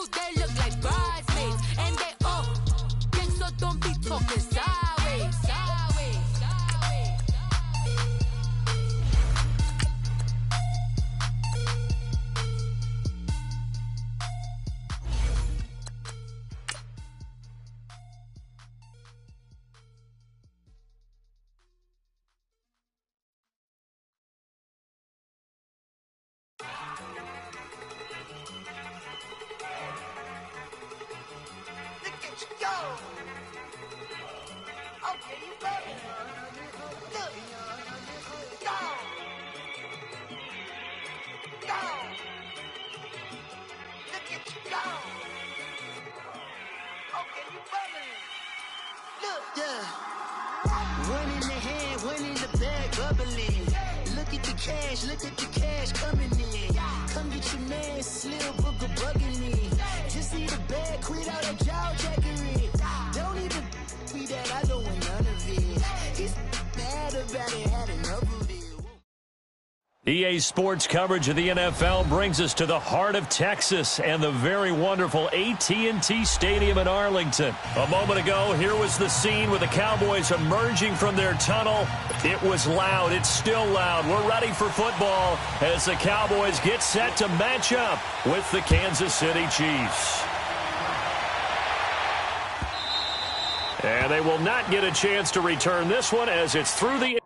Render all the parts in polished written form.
they look like bridesmaids. And they all think so, don't be talking sideways. One in the hand, one in the bag, bubbling. Look at the cash coming in. Come get your man, Slim Booker bugging me. Just see the bag, quit all that jaw jackery. Don't even be that, I don't want none of it. He's mad about it, had enough of it. EA Sports coverage of the NFL brings us to the heart of Texas and the very wonderful AT&T Stadium in Arlington. A moment ago, here was the scene with the Cowboys emerging from their tunnel. It was loud. It's still loud. We're ready for football as the Cowboys get set to match up with the Kansas City Chiefs. And they will not get a chance to return this one as it's through the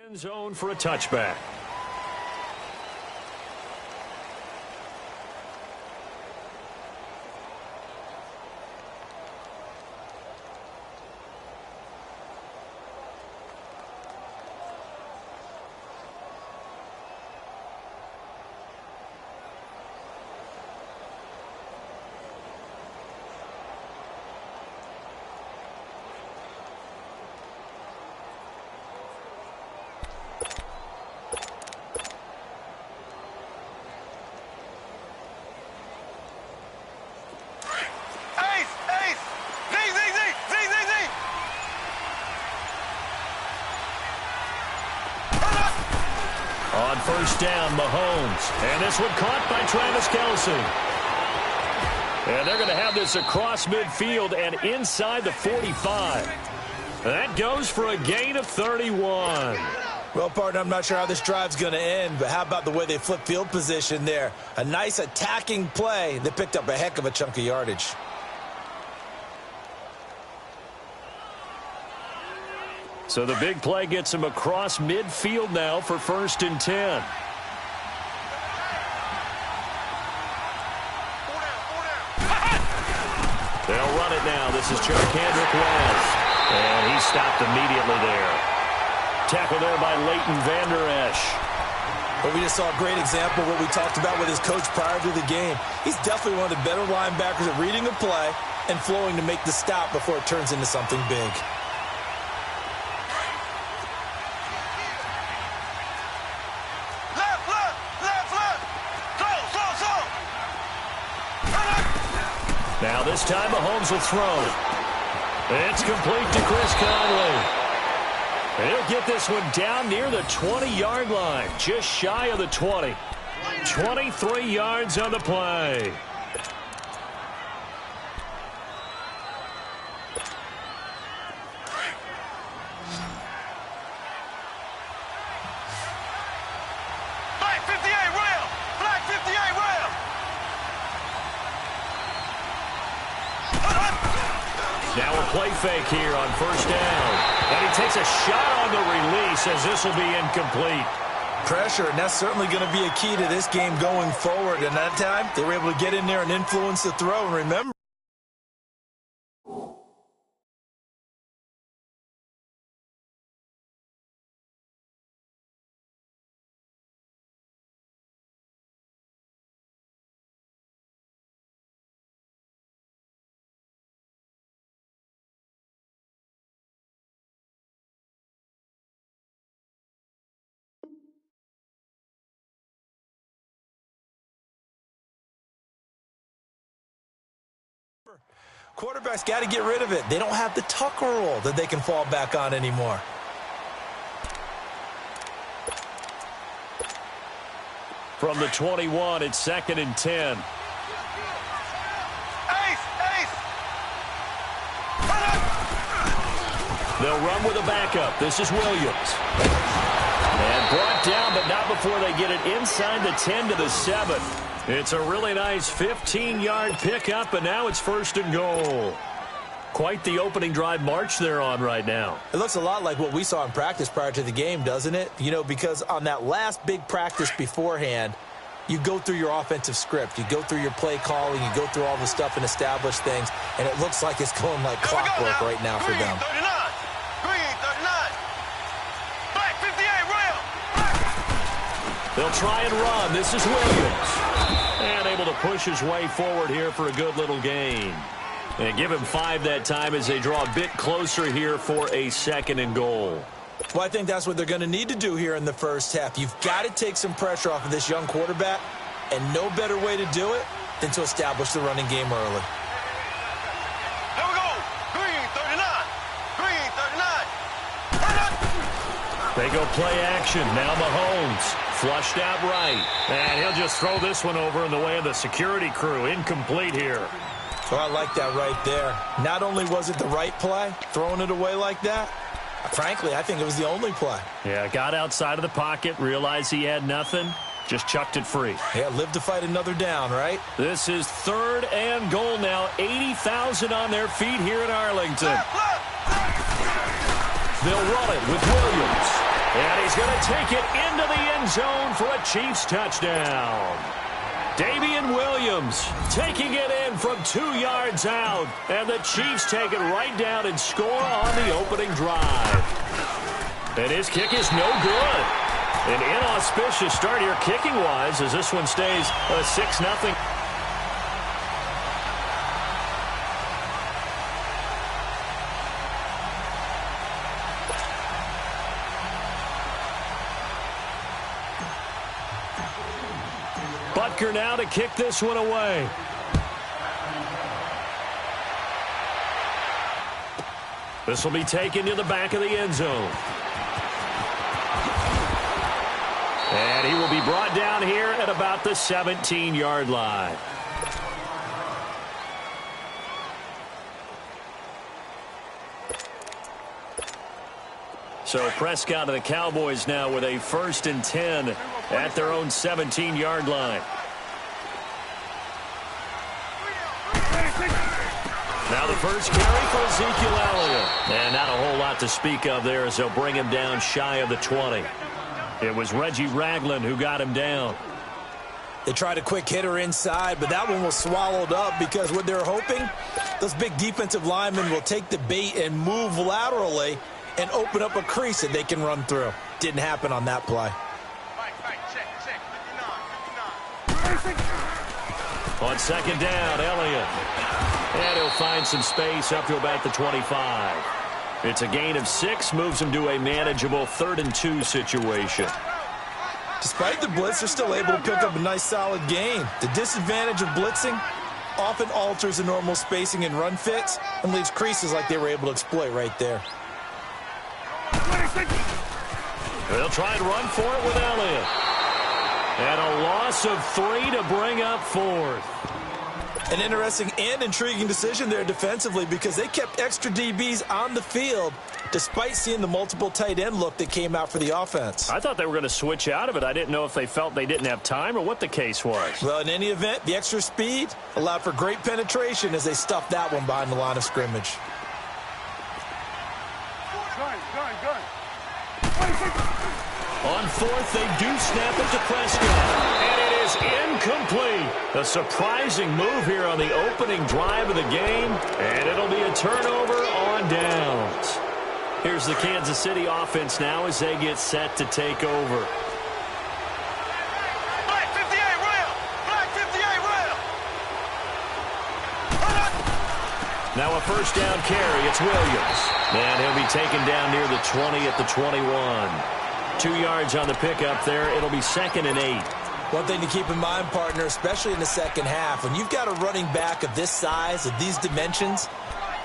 end zone for a touchback. On first down, Mahomes. And this one caught by Travis Kelce. And they're going to have this across midfield and inside the 45. That goes for a gain of 31. Well, partner, I'm not sure how this drive's going to end, but how about the way they flip field position there? A nice attacking play. They picked up a heck of a chunk of yardage. So the big play gets him across midfield now for 1st and 10. They'll run it now. This is Charkandrick West. And he's stopped immediately there. Tackle there by Leighton Vander Esch. But we just saw a great example of what we talked about with his coach prior to the game. He's definitely one of the better linebackers at reading a play and flowing to make the stop before it turns into something big. Now this time Mahomes will throw. It's complete to Chris Conley. He'll get this one down near the 20-yard line, just shy of the 20. 23 yards on the play. play fake here on first down. And he takes a shot on the release as this will be incomplete. Pressure, and that's certainly going to be a key to this game going forward. And that time, they were able to get in there and influence the throw. And remember, quarterbacks got to get rid of it. They don't have the tuck rule that they can fall back on anymore. From the 21, it's 2nd and 10. They'll run with a backup. This is Williams. And brought down, but not before they get it inside the 10 to the 7. It's a really nice 15-yard pickup, and now it's 1st and goal. Quite the opening drive march they're on right now. It looks a lot like what we saw in practice prior to the game, doesn't it? You know, because on that last big practice beforehand, you go through your offensive script. You go through your play calling. You go through all the stuff and establish things, and it looks like it's going like clockwork right now for them. They'll try and run. This is Williams. And able to push his way forward here for a good little gain. And give him 5 that time as they draw a bit closer here for a 2nd and goal. Well, I think that's what they're going to need to do here in the first half. You've got to take some pressure off of this young quarterback, and no better way to do it than to establish the running game early. Here we go. Green 39. Green 39. They go play action. Now Mahomes. Flushed out right. And he'll just throw this one over in the way of the security crew. Incomplete here. So I like that right there. Not only was it the right play, throwing it away like that, frankly, I think it was the only play. Yeah, got outside of the pocket, realized he had nothing, just chucked it free. Yeah, live to fight another down, right? This is 3rd and goal now. 80,000 on their feet here in Arlington. They'll run it with Williams. And he's going to take it into the end zone for a Chiefs touchdown. Damian Williams taking it in from 2 yards out. And the Chiefs take it right down and score on the opening drive. And his kick is no good. An inauspicious start here kicking-wise as this one stays a 6-0. Butker now to kick this one away. This will be taken to the back of the end zone. And he will be brought down here at about the 17-yard line. So Prescott and the Cowboys now with a 1st and 10 at their own 17-yard line. Now the first carry for Ezekiel Elliott. And not a whole lot to speak of there as they'll bring him down shy of the 20. It was Reggie Ragland who got him down. They tried a quick hitter inside, but that one was swallowed up because what they're hoping, those big defensive linemen will take the bait and move laterally and open up a crease that they can run through. Didn't happen on that play. On 2nd down, Elliott. And he'll find some space up to about the 25. It's a gain of 6, moves him to a manageable 3rd and 2 situation. Despite the blitz, they're still able to pick up a nice solid gain. The disadvantage of blitzing often alters the normal spacing and run fits and leaves creases like they were able to exploit right there. They'll try and run for it with Elliott. And a loss of 3 to bring up 4th. An interesting and intriguing decision there defensively because they kept extra DBs on the field despite seeing the multiple tight end look that came out for the offense. I thought they were going to switch out of it. I didn't know if they felt they didn't have time or what the case was. Well, in any event, the extra speed allowed for great penetration as they stuffed that one behind the line of scrimmage. On fourth, they do snap it to Prescott. And it is incomplete. A surprising move here on the opening drive of the game. And it'll be a turnover on downs. Here's the Kansas City offense now as they get set to take over. Black 58 round. Black 58 round. Now a first down carry. It's Williams. And he'll be taken down near the 20 at the 21. 2 yards on the pickup there. It'll be 2nd and 8. One thing to keep in mind, partner, especially in the second half, when you've got a running back of this size, of these dimensions,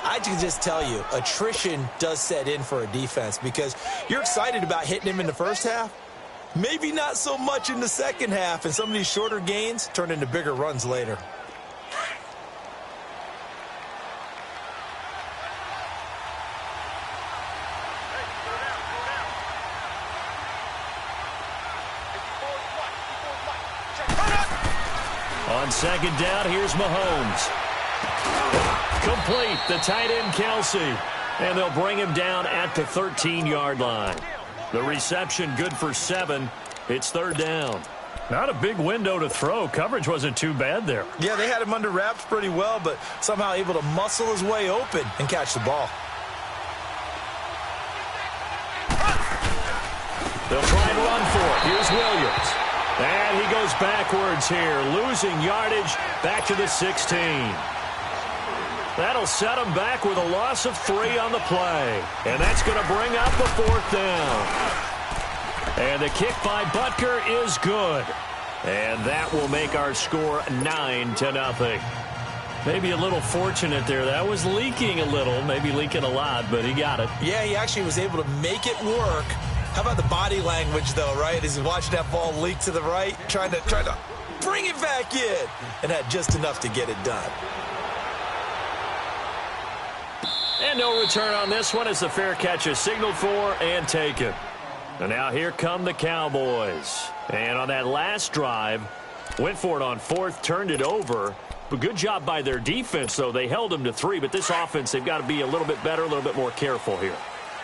I can just tell you, attrition does set in for a defense because you're excited about hitting him in the first half. Maybe not so much in the second half, and some of these shorter gains turn into bigger runs later. On second down, here's Mahomes. Complete, the tight end Kelsey. And they'll bring him down at the 13-yard line. The reception good for 7. It's 3rd down. Not a big window to throw. Coverage wasn't too bad there. Yeah, they had him under wraps pretty well, but somehow able to muscle his way open and catch the ball. They'll try and run for it. Here's Williams. And he goes backwards here, losing yardage back to the 16. That'll set him back with a loss of 3 on the play. And that's going to bring up a 4th down. And the kick by Butker is good. And that will make our score 9-0. Maybe a little fortunate there. That was leaking a little, maybe leaking a lot, but he got it. Yeah, he actually was able to make it work. How about the body language, though, right? As he's watching that ball leak to the right, trying to bring it back in, and had just enough to get it done. And no return on this one as the fair catch is signaled for and taken. And now here come the Cowboys. And on that last drive, went for it on 4th, turned it over. But good job by their defense, though. They held them to 3, but this offense, they've got to be a little bit better, a little bit more careful here.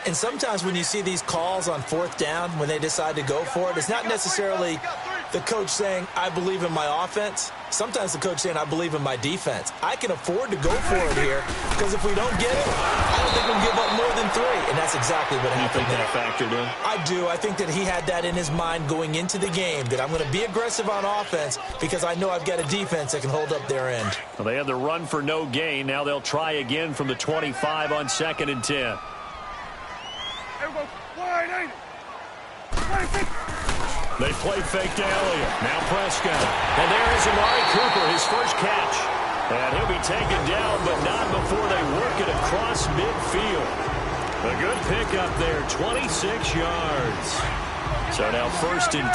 And sometimes when you see these calls on 4th down, when they decide to go for it, it's not necessarily the coach saying, I believe in my offense. Sometimes the coach saying, I believe in my defense. I can afford to go for it here because if we don't get it, I don't think we'll give up more than 3. And that's exactly what happened there. You think that factored in? I do. I think that he had that in his mind going into the game, that I'm going to be aggressive on offense because I know I've got a defense that can hold up their end. Well, they had the run for no gain. Now they'll try again from the 25 on 2nd and 10. They play fake to Elliott. Now Prescott. And there is Amari Cooper, his first catch. And he'll be taken down, but not before they work it across midfield. A good pickup there, 26 yards. So now 1st and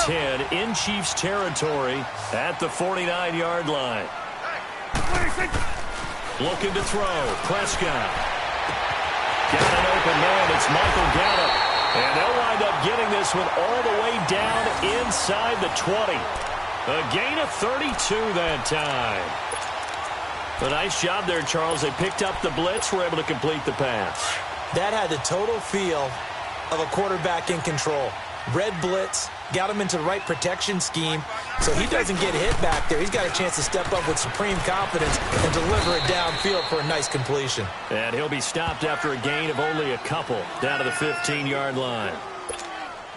10 in Chiefs territory at the 49-yard line. Looking to throw. Prescott. Got an open man. It's Michael Gallup. And they'll wind up getting this one all the way down inside the 20. A gain of 32 that time. A nice job there, Charles. They picked up the blitz, were able to complete the pass. That had the total feel of a quarterback in control. Red blitz, got him into the right protection scheme, so he doesn't get hit back there. He's got a chance to step up with supreme confidence and deliver it downfield for a nice completion. And he'll be stopped after a gain of only a couple down to the 15-yard line.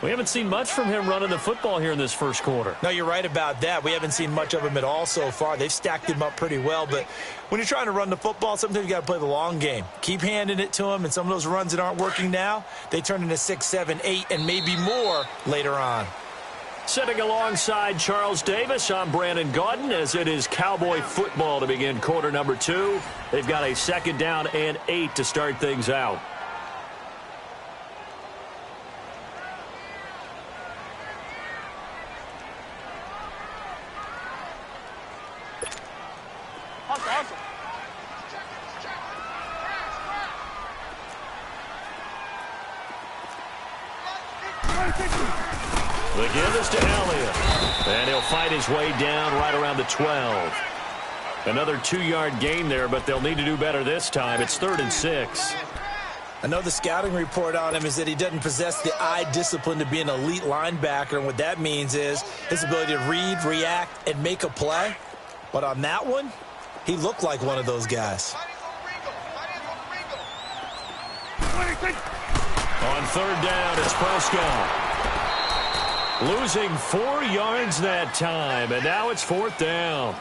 We haven't seen much from him running the football here in this first quarter. No, you're right about that. We haven't seen much of him at all so far. They've stacked him up pretty well, but when you're trying to run the football, sometimes you got to play the long game. Keep handing it to him, and some of those runs that aren't working now, they turn into 6, 7, 8, and maybe more later on. Sitting alongside Charles Davis, I'm Brandon Gaudin as it is Cowboy football to begin quarter number 2. They've got a 2nd down and 8 to start things out. The give is to Elliott. And he'll fight his way down right around the 12. Another 2-yard gain there, but they'll need to do better this time. It's 3rd and 6. I know the scouting report on him is that he doesn't possess the eye discipline to be an elite linebacker, and what that means is his ability to read, react, and make a play. But on that one, he looked like one of those guys. On third down, it's Prescott. Losing 4 yards that time, and now it's fourth down.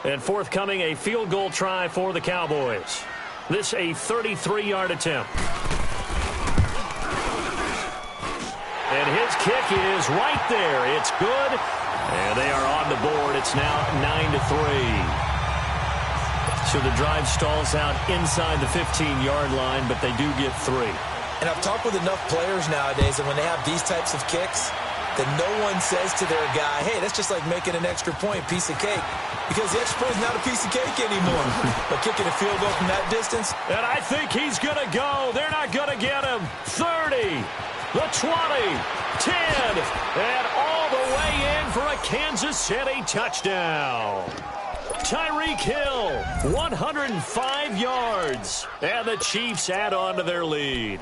And forthcoming, a field goal try for the Cowboys. This a 33-yard attempt. And his kick is right there. It's good. And they are on the board. It's now 9-3. So the drive stalls out inside the 15-yard line, but they do get 3. And I've talked with enough players nowadays, and when they have these types of kicks, that no one says to their guy, hey, that's just like making an extra point, piece of cake. Because the extra point is not a piece of cake anymore. But kicking a field goal from that distance. And I think he's going to go. They're not going to get him. 30, the 20, 10, and all the way in for a Kansas City touchdown. Tyreek Hill, 105 yards. And the Chiefs add on to their lead.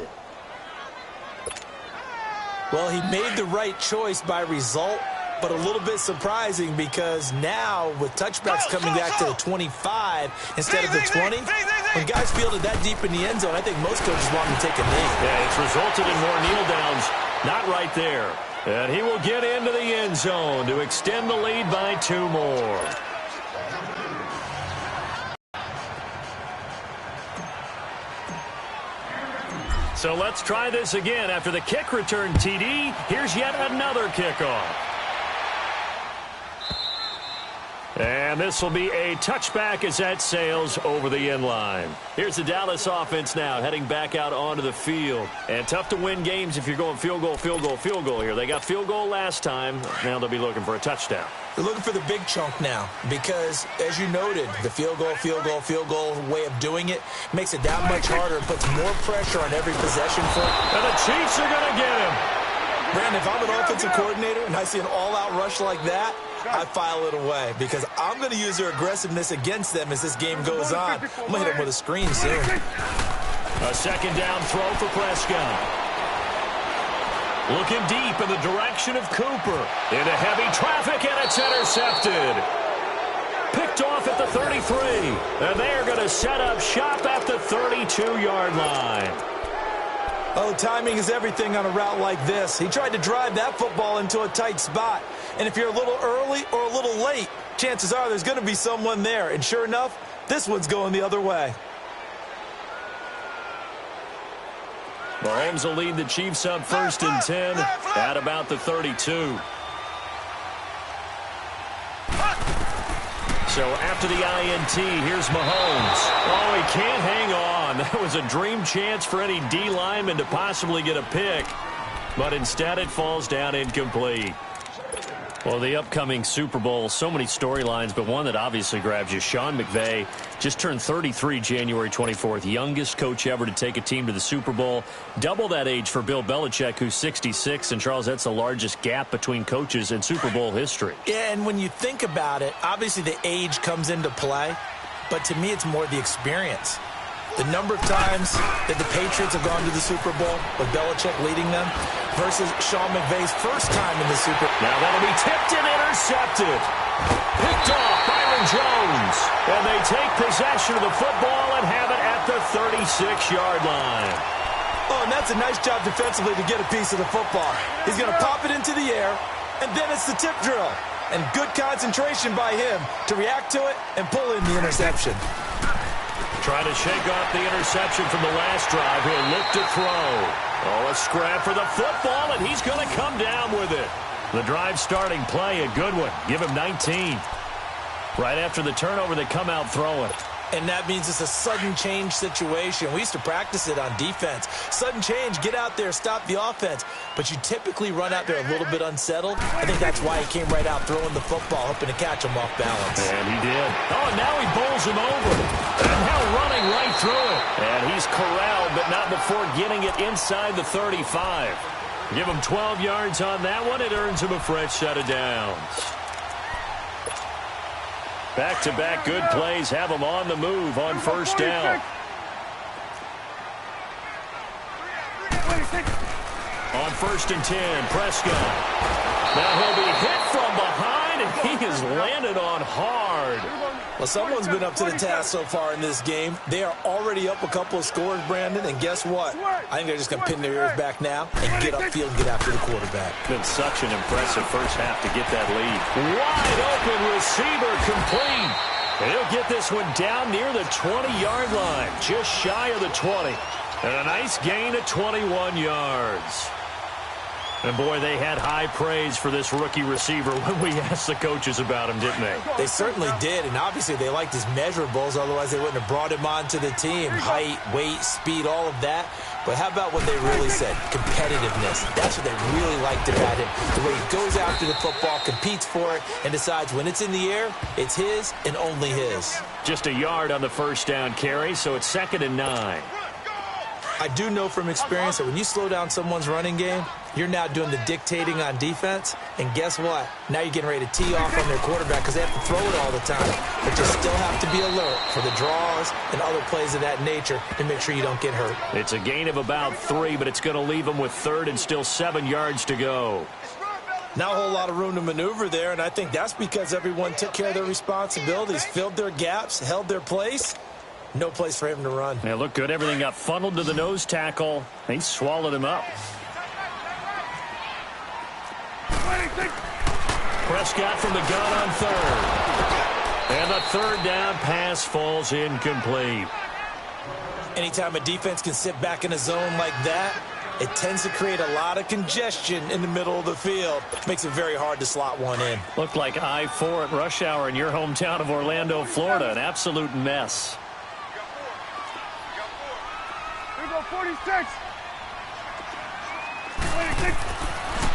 Well, he made the right choice by result, but a little bit surprising because now with touchbacks coming back to the 25 instead of the 20, when guys fielded that deep in the end zone, I think most coaches want him to take a knee. Yeah, it's resulted in more kneel downs. Not right there. And he will get into the end zone to extend the lead by 2 more. So let's try this again. After the kick return TD, here's yet another kickoff. And this will be a touchback as that sails over the end line. Here's the Dallas offense now heading back out onto the field. And tough to win games if you're going field goal, field goal, field goal here. They got field goal last time. Now they'll be looking for a touchdown. They're looking for the big chunk now because, as you noted, the field goal way of doing it makes it that much harder and puts more pressure on every possession for it. And the Chiefs are going to get him. Brandon, if I'm an offensive coordinator and I see an all-out rush like that, I file it away because I'm going to use their aggressiveness against them as this game goes on. I'm going to hit them with a screen soon. A second down throw for Prescott. Looking deep in the direction of Cooper. Into heavy traffic, and it's intercepted. Picked off at the 33. And they are going to set up shop at the 32-yard line. Oh, timing is everything on a route like this. He tried to drive that football into a tight spot. And if you're a little early or a little late, chances are there's going to be someone there. And sure enough, this one's going the other way. Mahomes will lead the Chiefs up 1st and 10 at about the 32. So after the INT, here's Mahomes. Oh, he can't hang on. That was a dream chance for any D lineman to possibly get a pick. But instead it falls down incomplete. Well, the upcoming Super Bowl, so many storylines, but one that obviously grabs you. Sean McVay just turned 33 January 24th, youngest coach ever to take a team to the Super Bowl. Double that age for Bill Belichick, who's 66. And, Charles, that's the largest gap between coaches in Super Bowl history. Yeah, and when you think about it, obviously the age comes into play. But to me, it's more the experience. The number of times that the Patriots have gone to the Super Bowl with Belichick leading them versus Sean McVay's first time in the Super Bowl. Now that'll be tipped and intercepted. Picked off Byron Jones. And they take possession of the football and have it at the 36-yard line. Oh, and that's a nice job defensively to get a piece of the football. He's going to pop it into the air, and then it's the tip drill. And good concentration by him to react to it and pull in the interception. Trying to shake off the interception from the last drive. He'll look to throw. Oh, a scrap for the football, and he's going to come down with it. The drive starting play, a good one. Give him 19. Right after the turnover, they come out throwing. And that means it's a sudden change situation. We used to practice it on defense. Sudden change, get out there, stop the offense. But you typically run out there a little bit unsettled. I think that's why he came right out throwing the football, hoping to catch him off balance. And he did. Oh, and now he bowls him over. And now running right through it. And he's corralled, but not before getting it inside the 35. Give him 12 yards on that one. It earns him a fresh set of downs. Back-to-back good plays have them on the move on first down. On 1st and 10, Prescott. Now he'll be hit from behind, and he is landed on hard. Well, someone's been up to the task so far in this game. They are already up a couple of scores, Brandon, and guess what? I think they're just going to pin their ears back now and get upfield and get after the quarterback. Been such an impressive first half to get that lead. Wide open receiver complete. And he'll get this one down near the 20-yard line, just shy of the 20. And a nice gain of 21 yards. And, boy, they had high praise for this rookie receiver when we asked the coaches about him, didn't they? They certainly did, and obviously they liked his measurables. Otherwise, they wouldn't have brought him onto the team. Height, weight, speed, all of that. But how about what they really said? Competitiveness. That's what they really liked about him. The way he goes after the football, competes for it, and decides when it's in the air, it's his and only his. Just a yard on the first down carry, so it's 2nd and 9. I do know from experience that when you slow down someone's running game, you're now doing the dictating on defense. And guess what? Now you're getting ready to tee off on their quarterback because they have to throw it all the time. But you still have to be alert for the draws and other plays of that nature to make sure you don't get hurt. It's a gain of about 3, but it's going to leave them with 3rd and still 7 yards to go. Not a whole lot of room to maneuver there, and I think that's because everyone took care of their responsibilities, filled their gaps, held their place. No place for him to run. Yeah, looked good. Everything got funneled to the nose tackle. He swallowed him up. Prescott from the gun on 3rd. And the 3rd down pass falls incomplete. Anytime a defense can sit back in a zone like that, it tends to create a lot of congestion in the middle of the field. Makes it very hard to slot one in. Looked like I-4 at rush hour in your hometown of Orlando, Florida. An absolute mess. 46.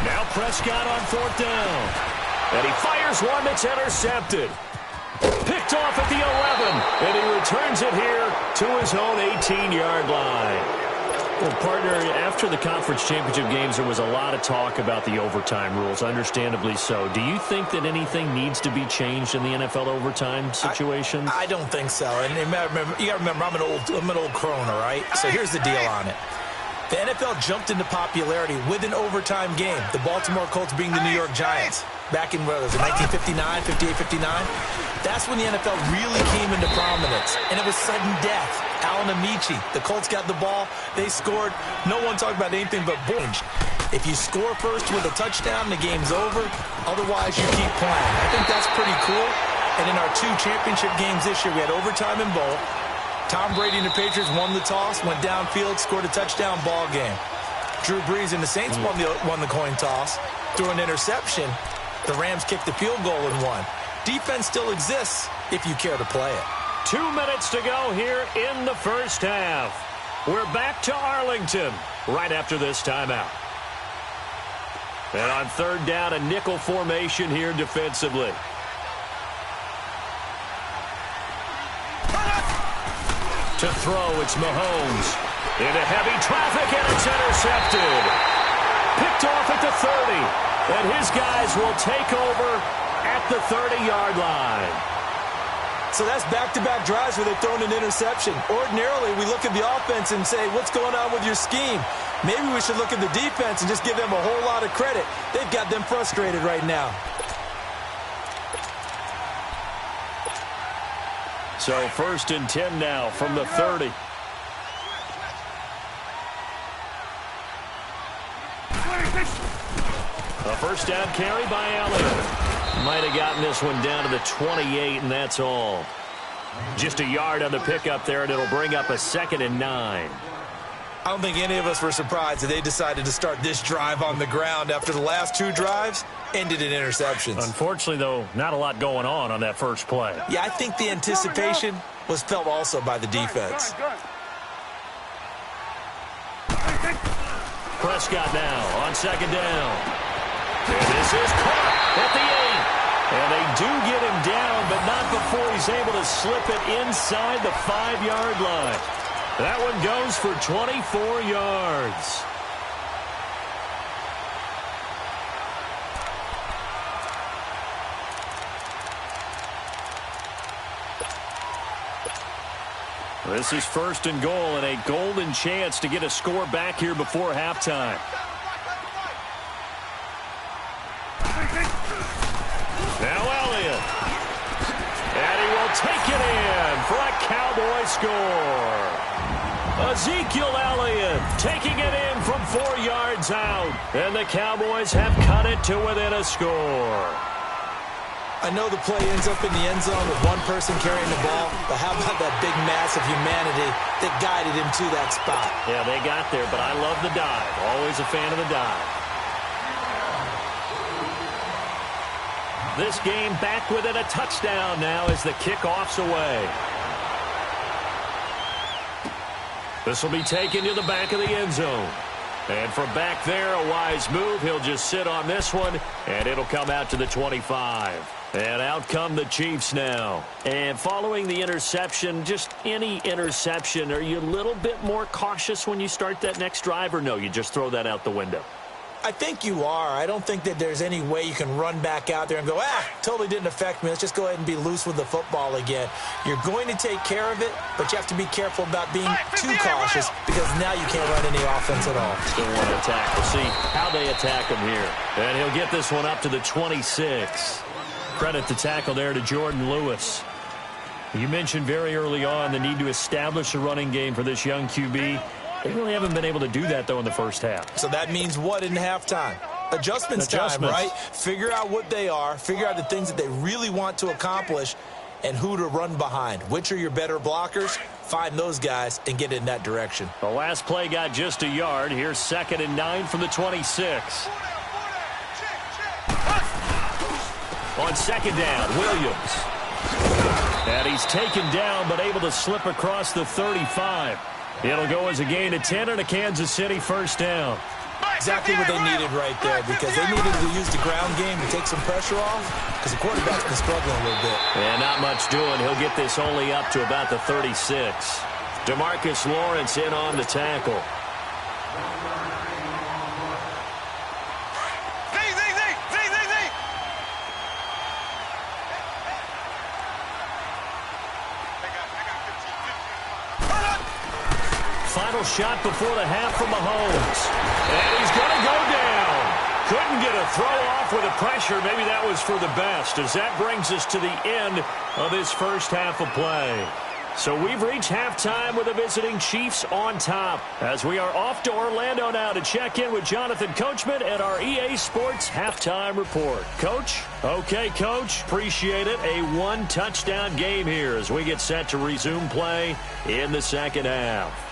Now Prescott on 4th down. And he fires one that's intercepted. Picked off at the 11. And he returns it here to his own 18-yard line. Well, partner, after the conference championship games, there was a lot of talk about the overtime rules, understandably so. Do you think that anything needs to be changed in the NFL overtime situation? I don't think so. And you got to remember, I'm an old crone, all right? So here's the deal on it. The NFL jumped into popularity with an overtime game. The Baltimore Colts being the New York Giants. Back in, what was it, 1959, 58, 59? That's when the NFL really came into prominence. And it was sudden death. Alan Amici, the Colts got the ball. They scored. No one talked about anything but boom. If you score first with a touchdown, the game's over. Otherwise, you keep playing. I think that's pretty cool. And in our 2 championship games this year, we had overtime in both. Tom Brady and the Patriots won the toss, went downfield, scored a touchdown, ball game. Drew Brees and the Saints won the coin toss, threw an interception. The Rams kicked the field goal and won. Defense still exists if you care to play it. 2 minutes to go here in the first half. We're back to Arlington right after this timeout. And on 3rd down, a nickel formation here defensively. To throw, it's Mahomes. Into heavy traffic, and it's intercepted. Picked off at the 30. And his guys will take over at the 30-yard line. So that's back-to-back drives where they've thrown an interception. Ordinarily, we look at the offense and say, what's going on with your scheme? Maybe we should look at the defense and just give them a whole lot of credit. They've got them frustrated right now. So 1st and 10 now from the 30. A first down carry by Elliott. Might have gotten this one down to the 28, and that's all. Just a yard on the pickup there, and it'll bring up a 2nd and 9. I don't think any of us were surprised that they decided to start this drive on the ground after the last 2 drives ended in interceptions. Unfortunately, though, not a lot going on that first play. Yeah, I think the anticipation was felt also by the defense. Prescott now on 2nd down. And this is caught at the 8. And they do get him down, but not before he's able to slip it inside the 5-yard line. That one goes for 24 yards. This is 1st and goal and a golden chance to get a score back here before halftime. Now Elliott. And he will take it in for a Cowboy score. Ezekiel Elliott taking it in from 4 yards out. And the Cowboys have cut it to within a score. I know the play ends up in the end zone with one person carrying the ball, but how about that big mass of humanity that guided him to that spot? Yeah, they got there, but I love the dive. Always a fan of the dive. This game back within a touchdown now as the kickoff's away. This will be taken to the back of the end zone. And from back there, a wise move. He'll just sit on this one, and it'll come out to the 25. And out come the Chiefs now. And following the interception, just any interception, are you a little bit more cautious when you start that next drive, or no, you just throw that out the window? I think you are. I don't think that there's any way you can run back out there and go, totally didn't affect me. Let's just go ahead and be loose with the football again. You're going to take care of it, but you have to be careful about being too cautious because now you can't run any offense at all. Still want to attack. We'll see how they attack him here. And he'll get this one up to the 26. Credit the tackle there to Jordan Lewis. You mentioned very early on the need to establish a running game for this young QB. They really haven't been able to do that, though, in the first half. So that means what in halftime? Adjustments time, right? Figure out what they are. Figure out the things that they really want to accomplish and who to run behind. Which are your better blockers? Find those guys and get in that direction. The last play got just a yard. Here's 2nd and 9 from the 26. On 2nd down, Williams. And he's taken down but able to slip across the 35. It'll go as a gain of 10 and a Kansas City first down. Exactly what they needed right there because they needed to use the ground game to take some pressure off because the quarterback's been struggling a little bit. And not much doing. He'll get this only up to about the 36. DeMarcus Lawrence in on the tackle. Final shot before the half from Mahomes. And he's going to go down. Couldn't get a throw off with the pressure. Maybe that was for the best as that brings us to the end of this first half of play. So we've reached halftime with the visiting Chiefs on top as we are off to Orlando now to check in with Jonathan Coachman and our EA Sports halftime report. Coach? Okay, Coach. Appreciate it. A one-touchdown game here as we get set to resume play in the second half.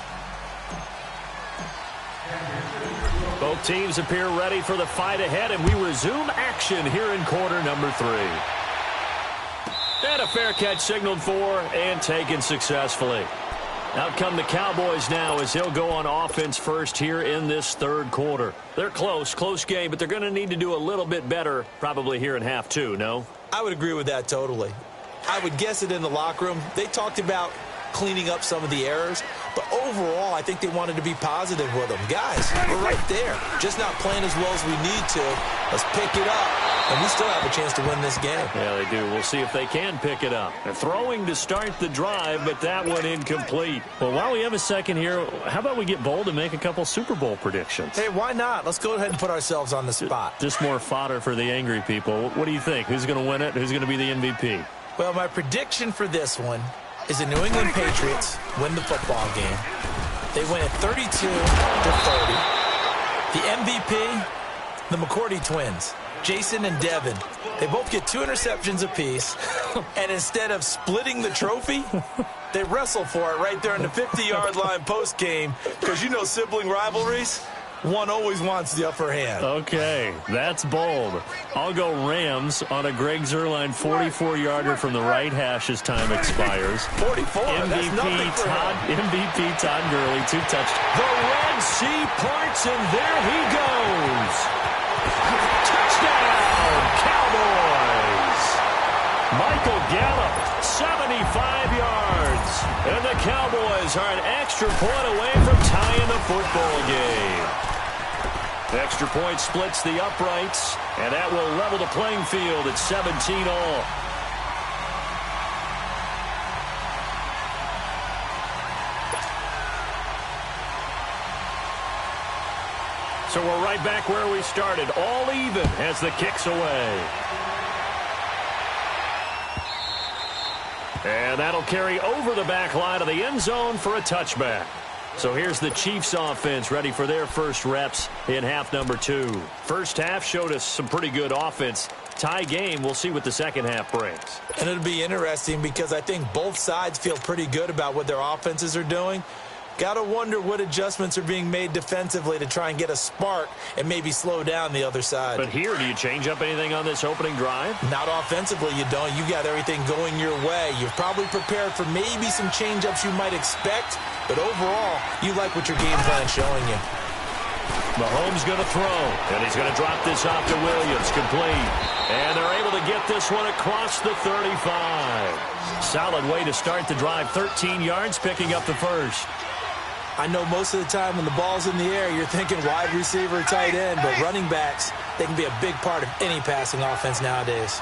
Both teams appear ready for the fight ahead, and we resume action here in quarter number 3. And a fair catch signaled for and taken successfully. Out come the Cowboys now as they'll go on offense first here in this third quarter. They're close game, but they're going to need to do a little bit better probably here in half 2, no? I would agree with that totally. I would guess it in the locker room. They talked about cleaning up some of the errors, but overall I think they wanted to be positive with them. Guys, we're right there, just not playing as well as we need to. Let's pick it up, and we still have a chance to win this game. Yeah, they do. We'll see if they can pick it up. They're throwing to start the drive, but that one incomplete. Well, while we have a second here, how about we get bold and make a couple Super Bowl predictions? Hey, why not? Let's go ahead and put ourselves on the spot. Just more fodder for the angry people. What do you think? Who's going to win it? Who's going to be the MVP? Well, my prediction for this one is the New England Patriots win the football game. They win it 32-30. The MVP, the McCourty twins, Jason and Devin. They both get 2 interceptions apiece. And instead of splitting the trophy, they wrestle for it right there on the 50-yard line post-game. Because you know sibling rivalries, one always wants the upper hand. Okay, that's bold. I'll go Rams on a Greg Zuerlein 44-yarder from the right hash as time expires. 44, that's nothing for him. MVP Todd Gurley, 2 touchdowns. The Red Sea parts, and there he goes. Touchdown, Cowboys. Michael Gallup, 75 yards. And the Cowboys are an extra point away from tying the football game. Extra point splits the uprights, and that will level the playing field at 17 all. So we're right back where we started, all even as the kick's away. And that'll carry over the back line of the end zone for a touchback. So here's the Chiefs offense ready for their first reps in half number 2. First half showed us some pretty good offense. Tie game, we'll see what the second half brings. And it'll be interesting because I think both sides feel pretty good about what their offenses are doing. Got to wonder what adjustments are being made defensively to try and get a spark and maybe slow down the other side. But here, do you change up anything on this opening drive? Not offensively, you don't. You got everything going your way. You've probably prepared for maybe some change-ups you might expect, but overall, you like what your game plan's showing you. Mahomes going to throw, and he's going to drop this off to Williams, complete. And they're able to get this one across the 35. Solid way to start the drive, 13 yards, picking up the first. I know most of the time when the ball's in the air, you're thinking wide receiver, tight end, but running backs, they can be a big part of any passing offense nowadays.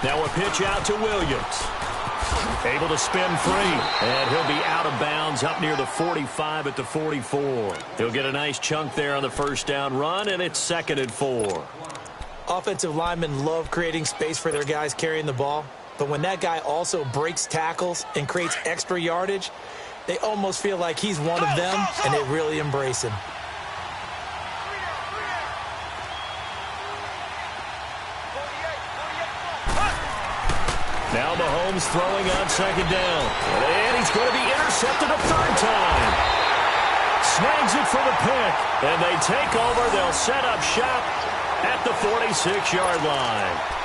Now a pitch out to Williams. Able to spin free, and he'll be out of bounds up near the 45 at the 44. He'll get a nice chunk there on the first down run, and it's 2nd and 4. Offensive linemen love creating space for their guys carrying the ball. But when that guy also breaks tackles and creates extra yardage, they almost feel like he's one of them, and they really embrace him. Now Mahomes throwing on 2nd down. And he's going to be intercepted a 3rd time. Snags it for the pick, and they take over. They'll set up shop at the 46-yard line.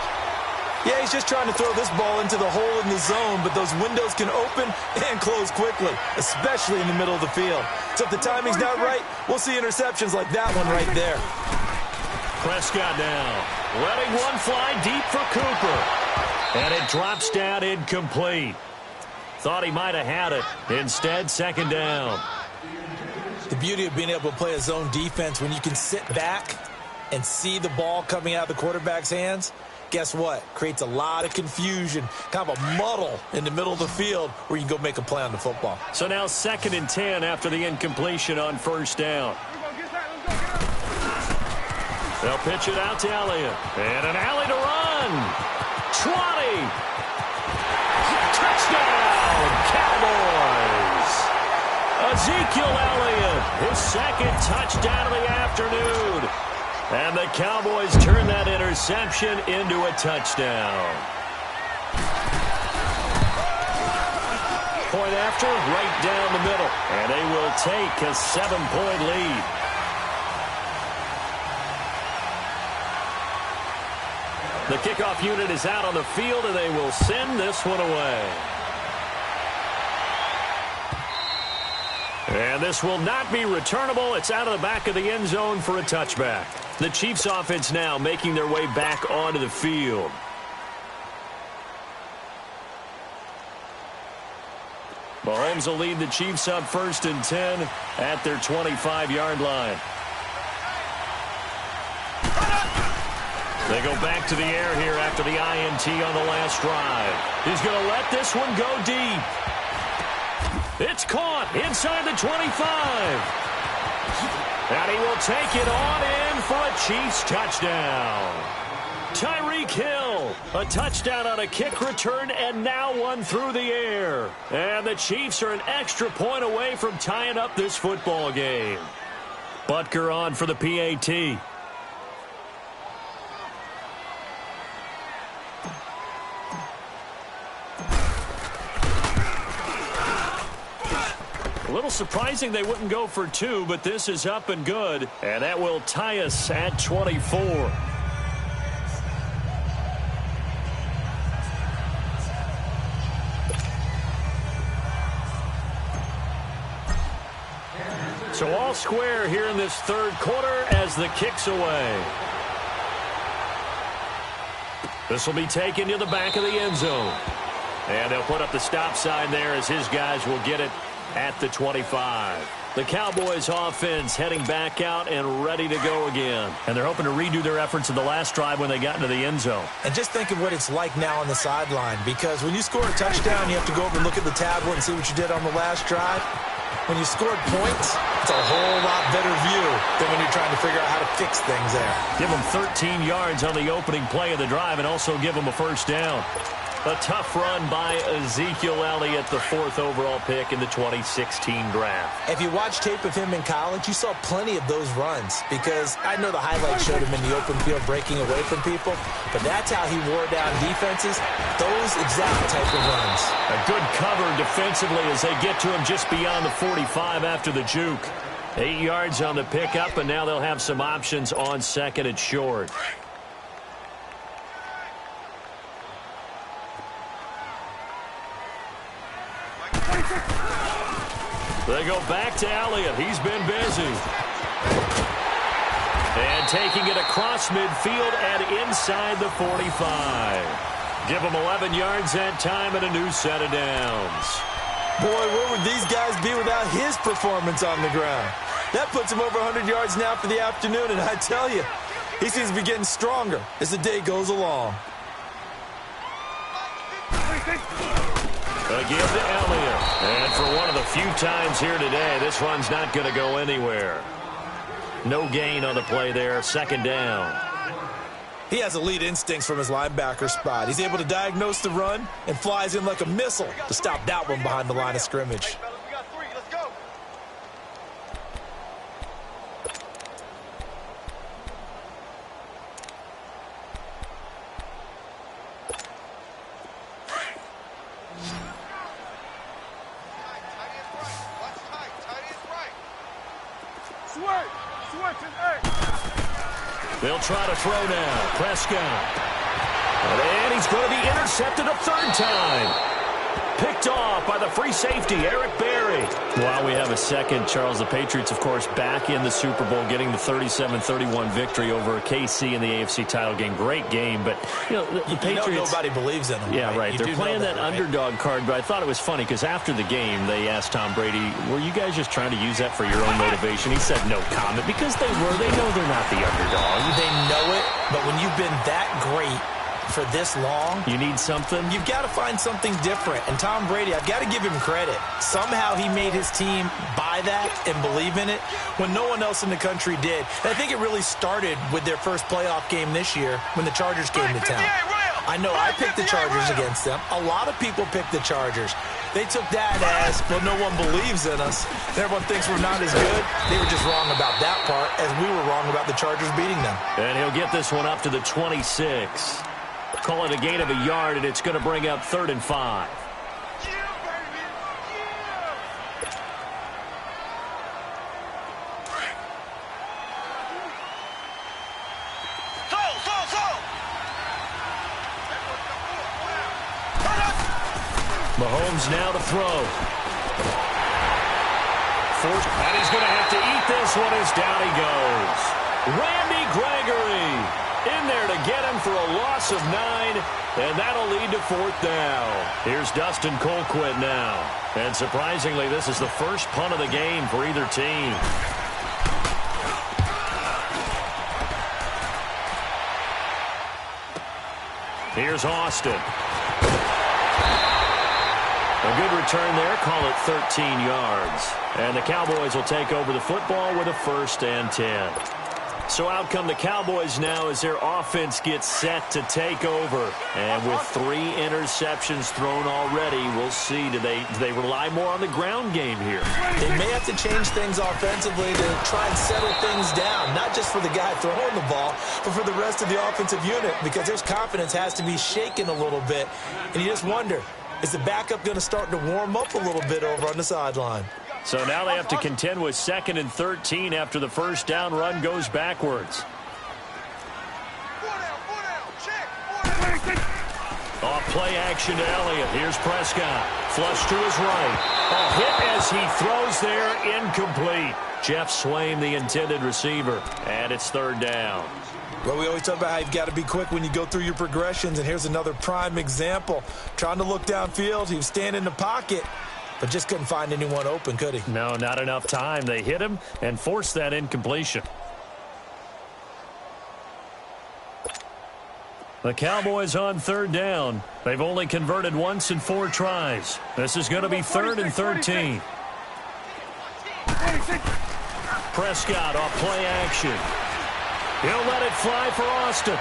Yeah, he's just trying to throw this ball into the hole in the zone, but those windows can open and close quickly, especially in the middle of the field. So if the timing's not right, we'll see interceptions like that one right there. Prescott now, letting one fly deep for Cooper. And it drops down incomplete. Thought he might have had it. Instead, 2nd down. The beauty of being able to play a zone defense when you can sit back and see the ball coming out of the quarterback's hands, guess what? Creates a lot of confusion, kind of a muddle in the middle of the field where you can go make a play on the football. So now 2nd and 10 after the incompletion on 1st down. They'll pitch it out to Elliott. And an alley to run. 20. Touchdown, Cowboys. Ezekiel Elliott, his 2nd touchdown of the afternoon. And the Cowboys turn that interception into a touchdown. Point after, right down the middle. And they will take a 7-point lead. The kickoff unit is out on the field, and they will send this one away. And this will not be returnable. It's out of the back of the end zone for a touchback. The Chiefs offense now making their way back onto the field. Mahomes will lead the Chiefs up 1st and 10 at their 25-yard line. They go back to the air here after the INT on the last drive. He's going to let this one go deep. It's caught inside the 25. And he will take it on in for a Chiefs touchdown. Tyreek Hill, a touchdown on a kick return, and now one through the air. And the Chiefs are an extra point away from tying up this football game. Butker on for the PAT. A little surprising they wouldn't go for 2, but this is up and good. And that will tie us at 24. So all square here in this 3rd quarter as the kick's away. This will be taken to the back of the end zone. And they'll put up the stop sign there as his guys will get it at the 25. The Cowboys offense heading back out and ready to go again. And they're hoping to redo their efforts in the last drive when they got into the end zone. And just think of what it's like now on the sideline, because when you score a touchdown, you have to go over and look at the tablet and see what you did on the last drive. When you scored points, it's a whole lot better view than when you're trying to figure out how to fix things there. Give them 13 yards on the opening play of the drive and also give them a first down. A tough run by Ezekiel Elliott, the 4th overall pick in the 2016 draft. If you watch tape of him in college, you saw plenty of those runs, because I know the highlights showed him in the open field breaking away from people, but that's how he wore down defenses, those exact type of runs. A good cover defensively as they get to him just beyond the 45 after the juke. 8 yards on the pickup, and now they'll have some options on second and short. They go back to Elliott. He's been busy. And taking it across midfield and inside the 45. Give them 11 yards that time and a new set of downs. Boy, where would these guys be without his performance on the ground? That puts him over 100 yards now for the afternoon, and I tell you, he seems to be getting stronger as the day goes along. Again to Elliott. And for one of the few times here today, this run's not going to go anywhere. No gain on the play there. Second down. He has elite instincts from his linebacker spot. He's able to diagnose the run and flies in like a missile to stop that one behind the line of scrimmage. We got 3. Let's go. They'll try to throw now. Prescott. And he's going to be intercepted a third time. Picked off by the free safety, Eric Berry. While we have a second, Charles, the Patriots, of course, back in the Super Bowl, getting the 37-31 victory over KC in the AFC title game. Great game, but, you know, the Patriots... nobody believes in them. Yeah, right. They're playing that underdog card, but I thought it was funny because after the game, they asked Tom Brady, were you guys just trying to use that for your own motivation? He said no comment because they were. They know they're not the underdog. They know it, but when you've been that great for this long, you need something. You've got to find something different. And Tom Brady, I've got to give him credit. Somehow he made his team buy that and believe in it when no one else in the country did. And I think it really started with their first playoff game this year when the Chargers came to town. I know I picked the Chargers against them. A lot of people picked the Chargers. They took that as, well, no one believes in us. Everyone thinks we're not as good. They were just wrong about that part, as we were wrong about the Chargers beating them. And he'll get this one up to the 26. Call it a gain of a yard, and it's going to bring up 3rd and 5. Mahomes now to throw. And he's going to have to eat this one as down he goes. Randy Gregory in there to get him for a loss of 9, and that'll lead to 4th down. Here's Dustin Colquitt now. And surprisingly, this is the first punt of the game for either team. Here's Austin. A good return there. Call it 13 yards. And the Cowboys will take over the football with a 1st and 10. So out come the Cowboys now as their offense gets set to take over. And with 3 interceptions thrown already, we'll see. Do they rely more on the ground game here? They may have to change things offensively to try and settle things down, not just for the guy throwing the ball, but for the rest of the offensive unit, because their confidence has to be shaken a little bit. And you just wonder, is the backup going to start to warm up a little bit over on the sideline? So now they have to contend with 2nd and 13 after the first down run goes backwards. Off play action to Elliott. Here's Prescott. Flush to his right. A hit as he throws there. Incomplete. Jeff Swaim, the intended receiver. And it's 3rd down. Well, we always talk about how you've got to be quick when you go through your progressions, and here's another prime example. Trying to look downfield, he was standing in the pocket, but just couldn't find anyone open, could he? No, not enough time. They hit him and forced that incompletion. The Cowboys on third down. They've only converted once in 4 tries. This is going to be 3rd and 13. Prescott off play action. He'll let it fly for Austin.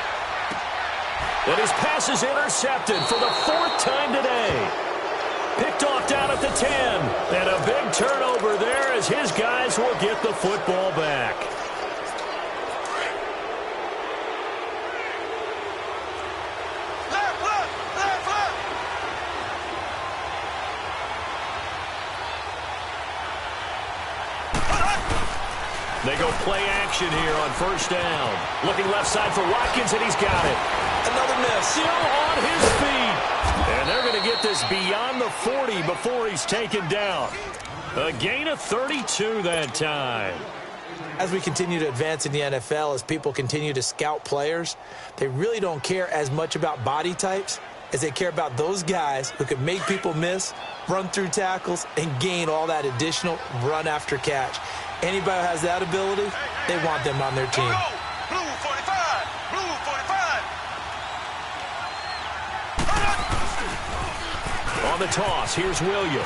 And his pass is intercepted for the 4th time today. Picked off down at the 10. And a big turnover there as his guys will get the football back. They go play action here on first down. Looking left side for Watkins, and he's got it. Another miss. Still on his feet. And they're going to get this beyond the 40 before he's taken down. A gain of 32 that time. As we continue to advance in the NFL, as people continue to scout players, they really don't care as much about body types as they care about those guys who can make people miss, run through tackles, and gain all that additional run after catch. Anybody who has that ability, they want them on their team. Blue 45. Blue 45. On the toss, here's Williams.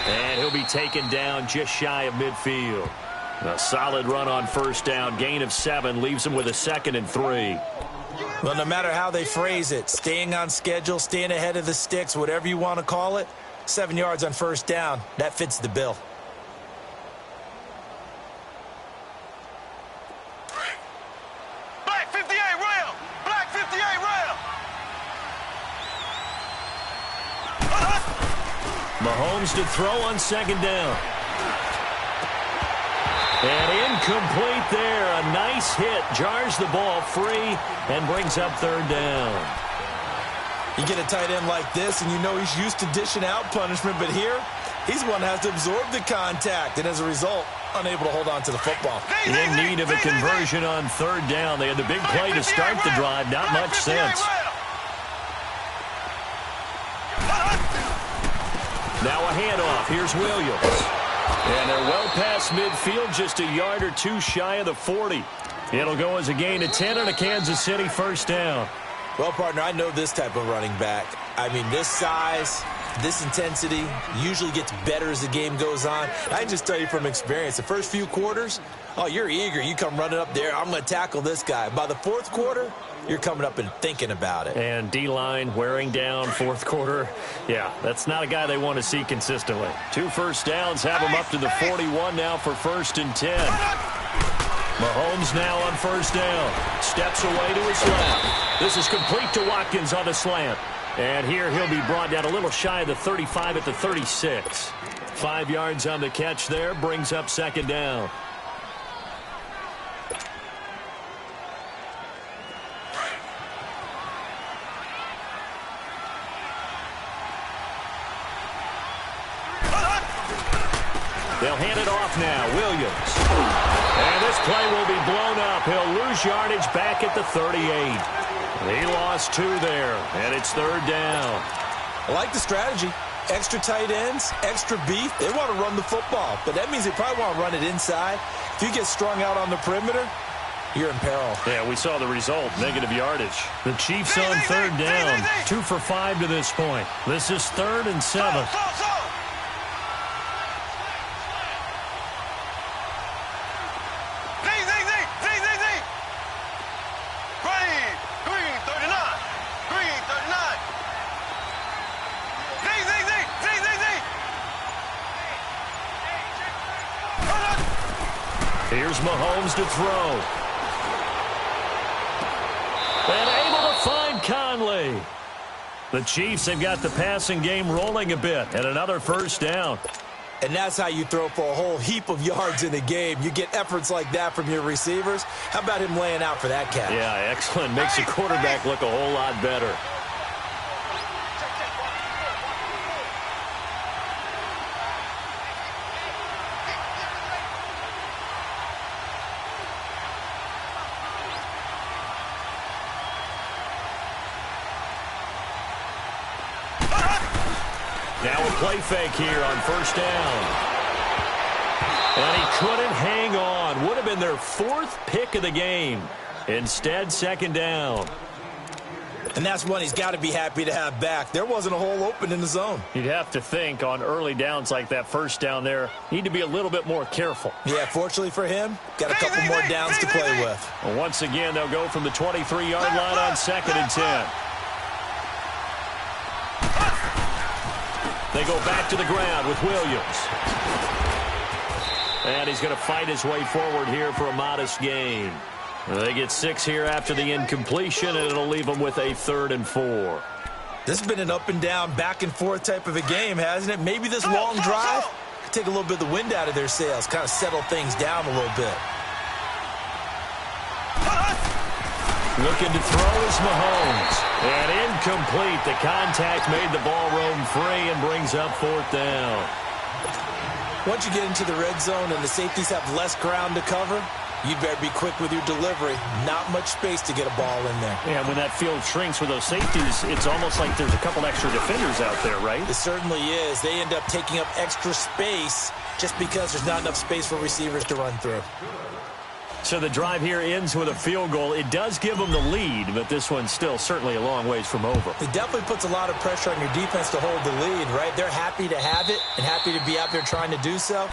And he'll be taken down just shy of midfield. A solid run on first down. Gain of 7 leaves him with a 2nd and 3. Well, no matter how they phrase it, staying on schedule, staying ahead of the sticks, whatever you want to call it, 7 yards on first down, that fits the bill. Black 58 rail. Black 58 rail. Mahomes to throw on second down. And incomplete there. A nice hit. Jars the ball free and brings up third down. You get a tight end like this, and you know he's used to dishing out punishment, but here, he's the one that has to absorb the contact, and as a result, unable to hold on to the football. In need of a conversion on third down. They had the big play to start the drive. Not much sense. Now a handoff. Here's Williams. And they're well past midfield, just a yard or 2 shy of the 40. It'll go as a gain of 10 and a Kansas City first down. Well, partner, I know this type of running back. I mean, this size, this intensity usually gets better as the game goes on. I can just tell you from experience, the first few quarters, oh, you're eager. You come running up there, I'm going to tackle this guy. By the 4th quarter, you're coming up and thinking about it. And D-line wearing down 4th quarter. Yeah, that's not a guy they want to see consistently. 2 first downs have him up to the 41 now for 1st and 10. Mahomes now on first down. Steps away to his left. This is complete to Watkins on the slant. And here he'll be brought down a little shy of the 35 at the 36. 5 yards on the catch there. Brings up second down. They'll hand it off now. Williams. And this play will be blown up. He'll lose yardage back at the 38. He lost 2 there, and it's third down. I like the strategy. Extra tight ends, extra beef. They want to run the football, but that means they probably want to run it inside. If you get strung out on the perimeter, you're in peril. Yeah, we saw the result, negative yardage. The Chiefs on third down, 2 for 5 to this point. This is 3rd and 7. Here's Mahomes to throw. And able to find Conley. The Chiefs have got the passing game rolling a bit, and another first down. And that's how you throw for a whole heap of yards in a game. You get efforts like that from your receivers. How about him laying out for that catch? Yeah, excellent. Makes the quarterback look a whole lot better. Now a play fake here on first down. And he couldn't hang on. Would have been their 4th pick of the game. Instead, second down. And that's one he's got to be happy to have back. There wasn't a hole open in the zone. You'd have to think on early downs like that first down there, need to be a little bit more careful. Yeah, fortunately for him, got a couple more downs to play with. Well, once again, they'll go from the 23-yard line on 2nd and 10. They go back to the ground with Williams. And he's going to fight his way forward here for a modest gain. They get 6 here after the incompletion, and it'll leave them with a 3rd and 4. This has been an up-and-down, back-and-forth type of a game, hasn't it? Maybe this long drive could take a little bit of the wind out of their sails, kind of settle things down a little bit. Looking to throw is Mahomes. And incomplete. The contact made the ball roam free and brings up 4th down. Once you get into the red zone and the safeties have less ground to cover, you better be quick with your delivery. Not much space to get a ball in there. Yeah, when that field shrinks with those safeties, it's almost like there's a couple extra defenders out there, right? It certainly is. They end up taking up extra space just because there's not enough space for receivers to run through. So the drive here ends with a field goal. It does give them the lead, but this one's still certainly a long ways from over. It definitely puts a lot of pressure on your defense to hold the lead, right? They're happy to have it and happy to be out there trying to do so.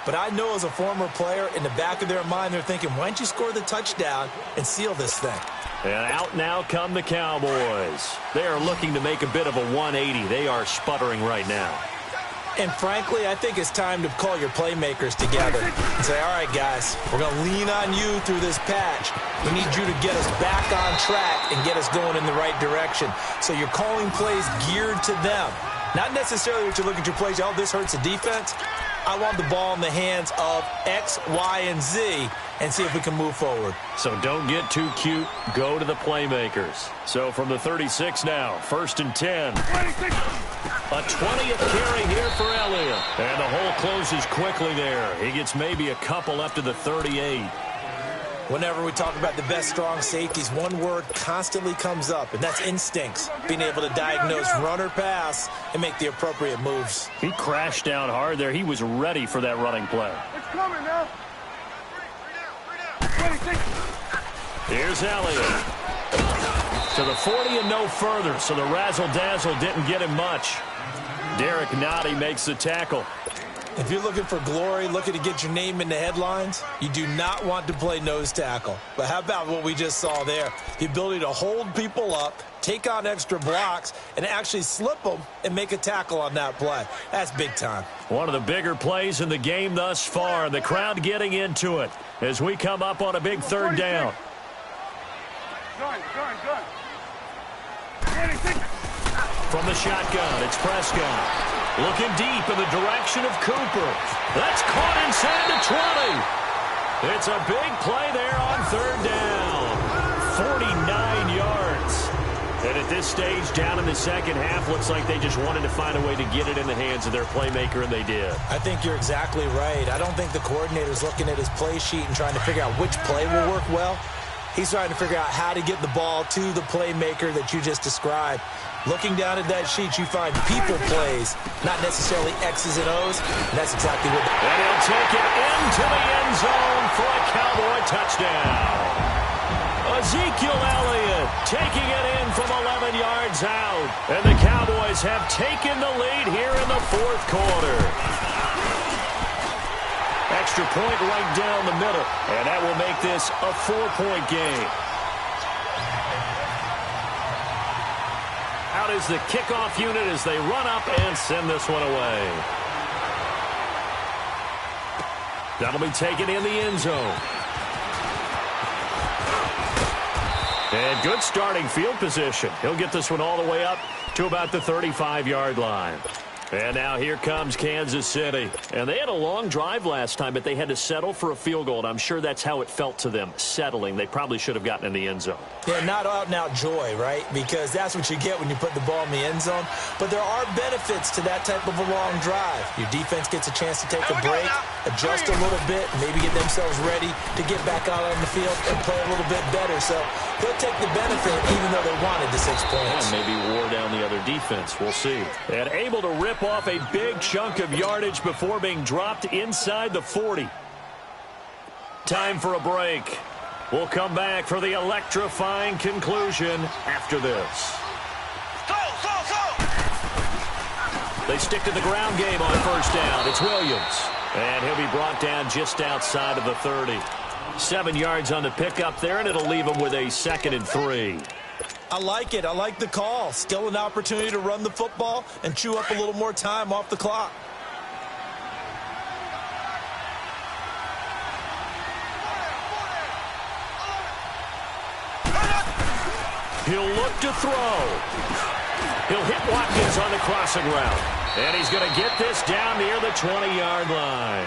But I know as a former player, in the back of their mind, they're thinking, why don't you score the touchdown and seal this thing? And out now come the Cowboys. They are looking to make a bit of a 180. They are sputtering right now. And frankly, I think it's time to call your playmakers together and say, all right, guys, we're going to lean on you through this patch. We need you to get us back on track and get us going in the right direction. So you're calling plays geared to them. Not necessarily what you look at your plays, oh, this hurts the defense. I want the ball in the hands of X, Y, and Z and see if we can move forward. So don't get too cute. Go to the playmakers. So from the 36 now, 1st and 10. A 20th carry here for Elliott. And the hole closes quickly there. He gets maybe a couple up to the 38. Whenever we talk about the best strong safeties, one word constantly comes up, and that's instincts. Being able to diagnose run or pass and make the appropriate moves. He crashed down hard there. He was ready for that running play. It's coming now. Here's Elliott. To the 40 and no further, so the razzle-dazzle didn't get him much. Derek Nottie makes the tackle. If you're looking for glory, looking to get your name in the headlines, you do not want to play nose tackle. But how about what we just saw there? The ability to hold people up, take on extra blocks, and actually slip them and make a tackle on that play. That's big time. One of the bigger plays in the game thus far. The crowd getting into it as we come up on a big 3rd down. From the shotgun, it's Prescott. Looking deep in the direction of Cooper. That's caught inside the 20. It's a big play there on 3rd down. 49 yards. And at this stage, down in the second half, looks like they just wanted to find a way to get it in the hands of their playmaker, and they did. I think you're exactly right. I don't think the coordinator's looking at his play sheet and trying to figure out which play will work well. He's trying to figure out how to get the ball to the playmaker that you just described. Looking down at that sheet, you find people plays, not necessarily X's and O's, and that's exactly what... And he'll take it into the end zone for a Cowboy touchdown. Ezekiel Elliott taking it in from 11 yards out. And the Cowboys have taken the lead here in the 4th quarter. Extra point right down the middle, and that will make this a 4-point game. Out is the kickoff unit as they run up and send this one away. That'll be taken in the end zone. And good starting field position. He'll get this one all the way up to about the 35-yard line. And now here comes Kansas City. And they had a long drive last time, but they had to settle for a field goal. And I'm sure that's how it felt to them, settling. They probably should have gotten in the end zone. Yeah, not out-and-out joy, right? Because that's what you get when you put the ball in the end zone. But there are benefits to that type of a long drive. Your defense gets a chance to take a break, adjust a little bit, maybe get themselves ready to get back out on the field and play a little bit better. So they'll take the benefit even though they wanted the 6 points. And maybe wore down the other defense. We'll see. And able to rip chop off a big chunk of yardage before being dropped inside the 40. Time for a break. We'll come back for the electrifying conclusion after this. They stick to the ground game on first down. It's Williams. And he'll be brought down just outside of the 30. 7 yards on the pickup there, and it'll leave him with a 2nd and 3. I like it. I like the call. Still an opportunity to run the football and chew up a little more time off the clock. He'll look to throw. He'll hit Watkins on the crossing route. And he's going to get this down near the 20-yard line.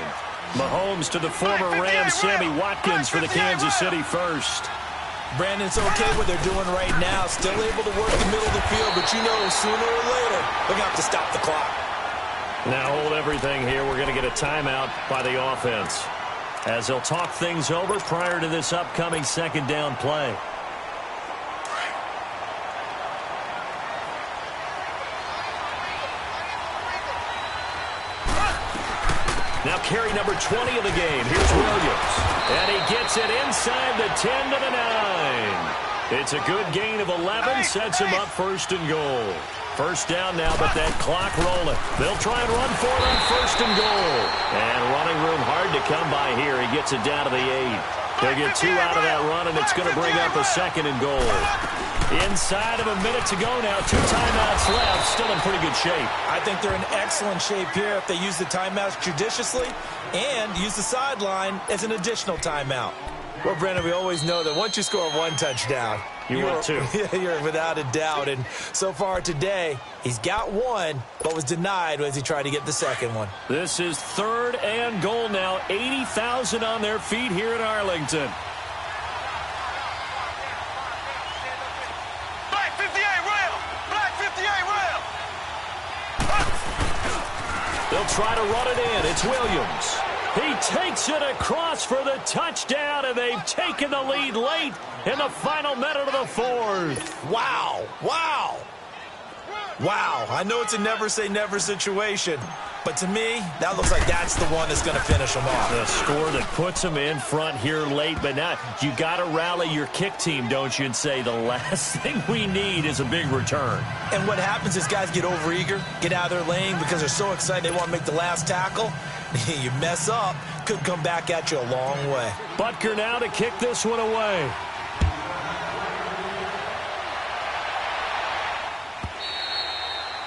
Mahomes to the former Rams, Sammy Watkins for the Kansas City first. Brandon's okay what they're doing right now. Still able to work the middle of the field, but you know sooner or later they're going to have to stop the clock. Now hold everything here. We're going to get a timeout by the offense, as they'll talk things over prior to this upcoming 2nd down play. Now carry number 20 of the game. Here's Williams. And he gets it inside the 10 to the 9. It's a good gain of 11. Sets him up 1st and goal. First down now, but that clock rolling. They'll try and run for it on 1st and goal. And running room hard to come by here. He gets it down to the 8. They'll get 2 out of that run, and it's going to bring up a 2nd and goal. Inside of a minute to go now. 2 timeouts left. Still in pretty good shape. I think they're in excellent shape here if they use the timeouts judiciously and use the sideline as an additional timeout. Well, Brandon, we always know that once you score 1 touchdown, you're 2. You're without a doubt. And so far today, he's got 1, but was denied as he tried to get the 2nd one. This is 3rd and goal now. 80,000 on their feet here in Arlington. They'll try to run it in. It's Williams. He takes it across for the touchdown, and they've taken the lead late in the final minute of the 4th. Wow. Wow. Wow. I know it's a never-say-never situation, but to me, that looks like that's the one that's going to finish them off. The score that puts them in front here late, but now you got to rally your kick team, don't you, and say the last thing we need is a big return. And what happens is guys get overeager, get out of their lane because they're so excited they want to make the last tackle. You mess up, could come back at you a long way. Butker now to kick this one away.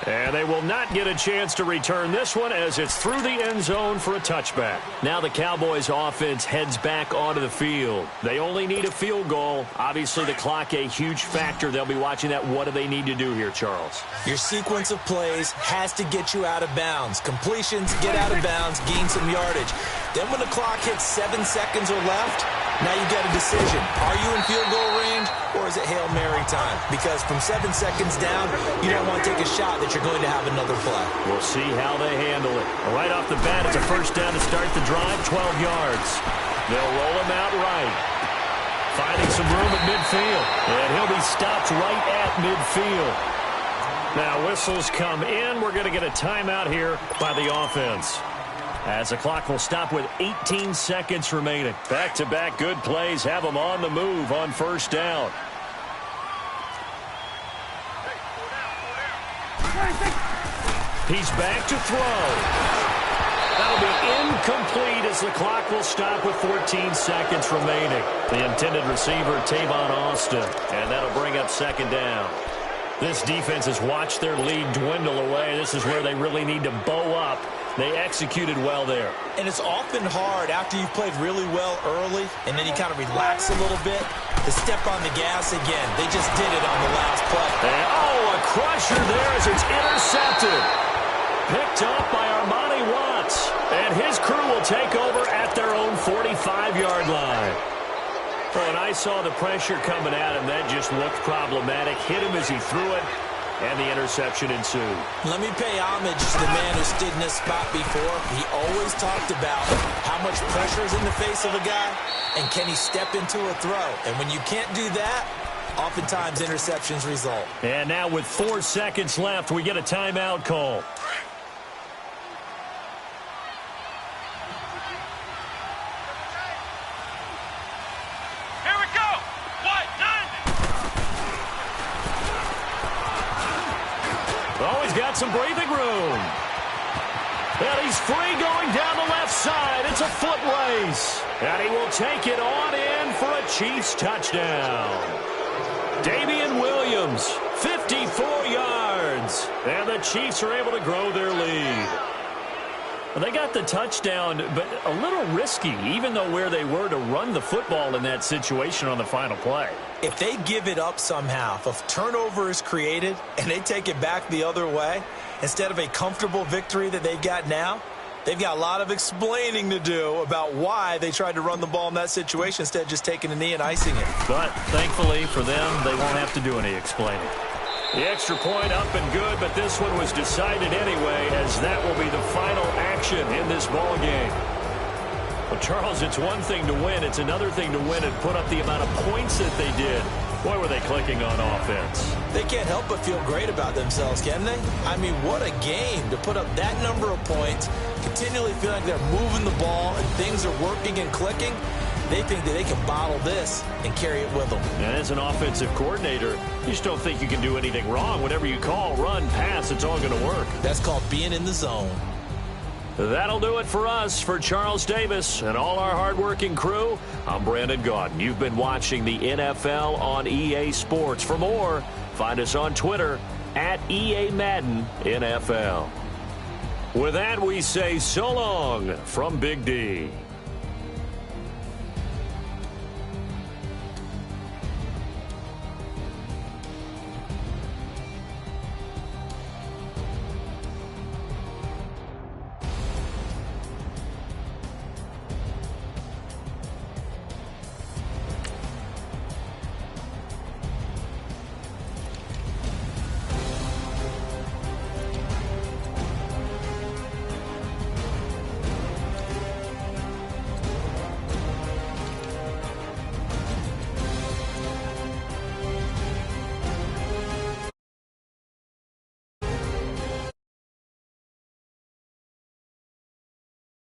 And they will not get a chance to return this one as it's through the end zone for a touchback. Now the Cowboys offense heads back onto the field. They only need a field goal. Obviously the clock a huge factor. They'll be watching that. What do they need to do here, Charles? Your sequence of plays has to get you out of bounds. Completions, get out of bounds, gain some yardage. Then when the clock hits 7 seconds or left, now you got a decision. Are you in field goal range or is it Hail Mary time? Because from 7 seconds down, you don't want to take a shot that you're going to have another play. We'll see how they handle it. Right off the bat, it's a first down to start the drive, 12 yards. They'll roll him out right. Finding some room at midfield. And he'll be stopped right at midfield. Now whistles come in. We're going to get a timeout here by the offense, as the clock will stop with 18 seconds remaining. Back-to-back good plays have them on the move on first down. He's back to throw. That'll be incomplete as the clock will stop with 14 seconds remaining. The intended receiver, Tavon Austin, and that'll bring up 2nd down. This defense has watched their lead dwindle away. This is where they really need to bow up. They executed well there. And it's often hard after you've played really well early and then you kind of relax a little bit to step on the gas again. They just did it on the last play. And, a crusher there as it's intercepted. Picked up by Armani Watts. And his crew will take over at their own 45-yard line. Well, and I saw the pressure coming at him. That just looked problematic. Hit him as he threw it. And the interception ensued. Let me pay homage to the man who stood in this spot before. He always talked about how much pressure is in the face of a guy and can he step into a throw. And when you can't do that, oftentimes interceptions result. And now with 4 seconds left, we get a timeout call. Oh, he's got some breathing room. And he's free going down the left side. It's a foot race. And he will take it on in for a Chiefs touchdown. Damian Williams, 54 yards. And the Chiefs are able to grow their lead. Well, they got the touchdown, but a little risky, even though where they were to run the football in that situation on the final play. If they give it up somehow, if a turnover is created and they take it back the other way, instead of a comfortable victory that they've got now, they've got a lot of explaining to do about why they tried to run the ball in that situation instead of just taking a knee and icing it. But thankfully for them, they won't have to do any explaining. The extra point up and good, but this one was decided anyway, as that will be the final action in this ball game. Well, Charles, it's one thing to win. It's another thing to win and put up the amount of points that they did. Boy, were they clicking on offense. They can't help but feel great about themselves, can they? I mean, what a game to put up that number of points, continually feel like they're moving the ball and things are working and clicking. They think that they can bottle this and carry it with them. And as an offensive coordinator, you just don't think you can do anything wrong. Whatever you call, run, pass, it's all going to work. That's called being in the zone. That'll do it for us. For Charles Davis and all our hardworking crew, I'm Brandon Gaudin. You've been watching the NFL on EA Sports. For more, find us on Twitter at EA Madden NFL. With that, we say so long from Big D.